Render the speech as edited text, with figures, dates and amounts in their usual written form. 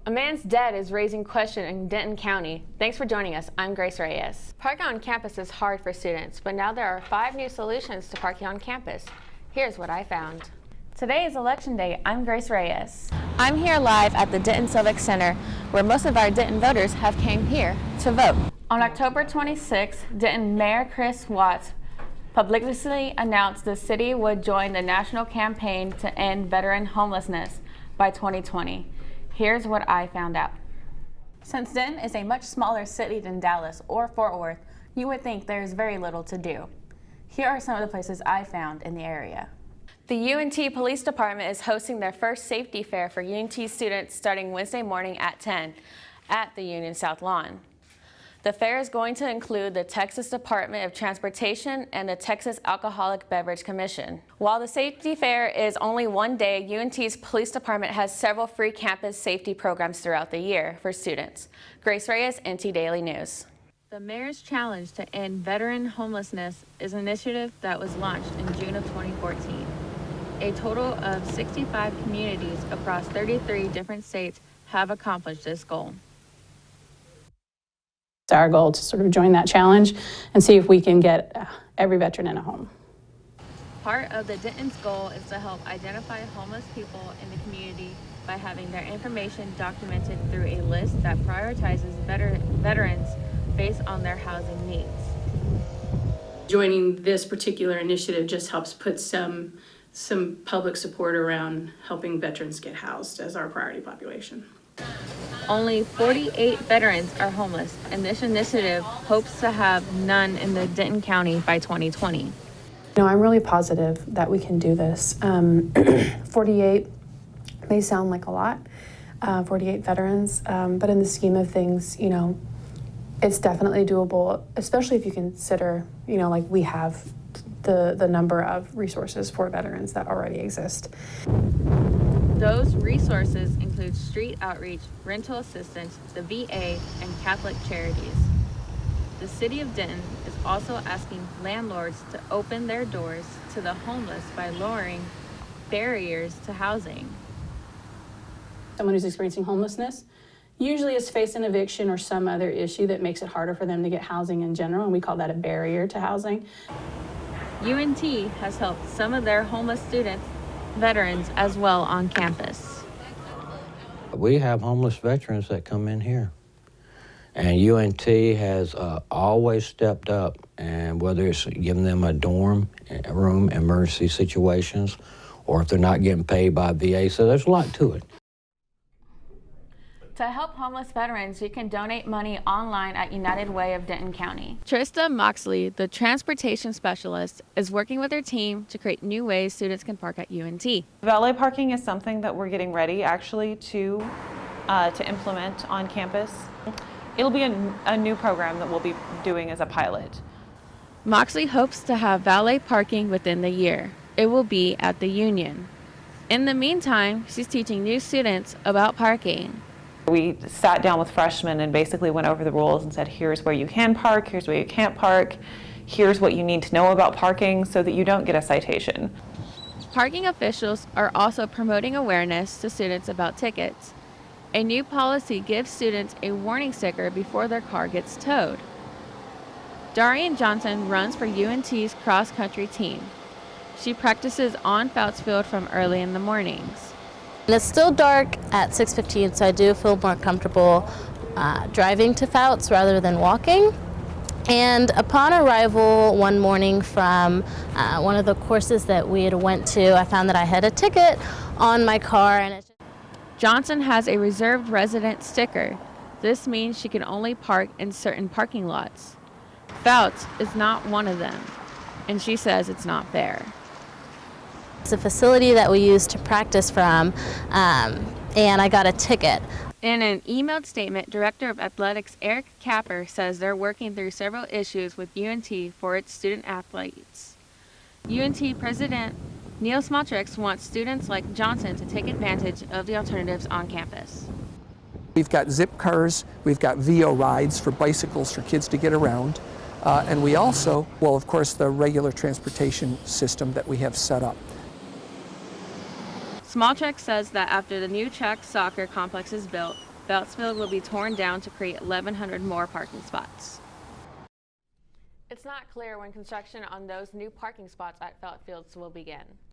A man's death is raising questions in Denton County. Thanks for joining us. I'm Grace Reyes. Parking on campus is hard for students, but now there are 5 new solutions to parking on campus. Here's what I found. Today is Election Day. I'm Grace Reyes. I'm here live at the Denton Civic Center, where most of our Denton voters have came here to vote. On October 26th, Denton Mayor Chris Watts publicly announced the city would join the national campaign to end veteran homelessness by 2020. Here's what I found out. Since Denton is a much smaller city than Dallas or Fort Worth, you would think there is very little to do. Here are some of the places I found in the area. The UNT Police Department is hosting their first safety fair for UNT students starting Wednesday morning at 10 at the Union South Lawn. The fair is going to include the Texas Department of Transportation and the Texas Alcoholic Beverage Commission. While the safety fair is only one day, UNT's police department has several free campus safety programs throughout the year for students. Grace Reyes, NT Daily News. The Mayor's Challenge to End Veteran Homelessness is an initiative that was launched in June of 2014. A total of 65 communities across 33 different states have accomplished this goal. It's our goal to sort of join that challenge and see if we can get every veteran in a home. Part of the Denton's goal is to help identify homeless people in the community by having their information documented through a list that prioritizes veterans based on their housing needs. Joining this particular initiative just helps put some public support around helping veterans get housed as our priority population. Only 48 veterans are homeless, and this initiative hopes to have none in the Denton County by 2020. I'm really positive that we can do this. 48 may sound like a lot, 48 veterans, but in the scheme of things, it's definitely doable, especially if you consider, like we have the number of resources for veterans that already exist. Those resources include street outreach, rental assistance, the VA, and Catholic charities. The City of Denton is also asking landlords to open their doors to the homeless by lowering barriers to housing. Someone who's experiencing homelessness usually has faced an eviction or some other issue that makes it harder for them to get housing in general, and we call that a barrier to housing. UNT has helped some of their homeless veterans as well on campus. We have homeless veterans that come in here, and UNT has always stepped up, and whether it's giving them a dorm room, emergency situations, or if they're not getting paid by VA, so there's a lot to it. To help homeless veterans, you can donate money online at United Way of Denton County. Trista Moxley, the transportation specialist, is working with her team to create new ways students can park at UNT. Valet parking is something that we're getting ready actually to implement on campus. It'll be a new program that we'll be doing as a pilot. Moxley hopes to have valet parking within the year. It will be at the Union. In the meantime, she's teaching new students about parking. We sat down with freshmen and basically went over the rules and said, here's where you can park, here's where you can't park, here's what you need to know about parking so that you don't get a citation. Parking officials are also promoting awareness to students about tickets. A new policy gives students a warning sticker before their car gets towed. Darian Johnson runs for UNT's cross-country team. She practices on Fouts Field from early in the mornings. And it's still dark at 6:15, so I do feel more comfortable driving to Fouts rather than walking. And upon arrival one morning from one of the courses that we had went to, I found that I had a ticket on my car. And Johnson has a reserved resident sticker. This means she can only park in certain parking lots. Fouts is not one of them, and she says it's not fair. It's a facility that we use to practice from, and I got a ticket. In an emailed statement, Director of Athletics Eric Capper says they're working through several issues with UNT for its student athletes. UNT President Neil Smotrix wants students like Johnson to take advantage of the alternatives on campus. We've got zip cars, we've got VO rides for bicycles for kids to get around, and we also, well, of course, the regular transportation system that we have set up. Smalltrek says that after the new track soccer complex is built, Beltsfield will be torn down to create 1,100 more parking spots. It's not clear when construction on those new parking spots at Feltfields will begin.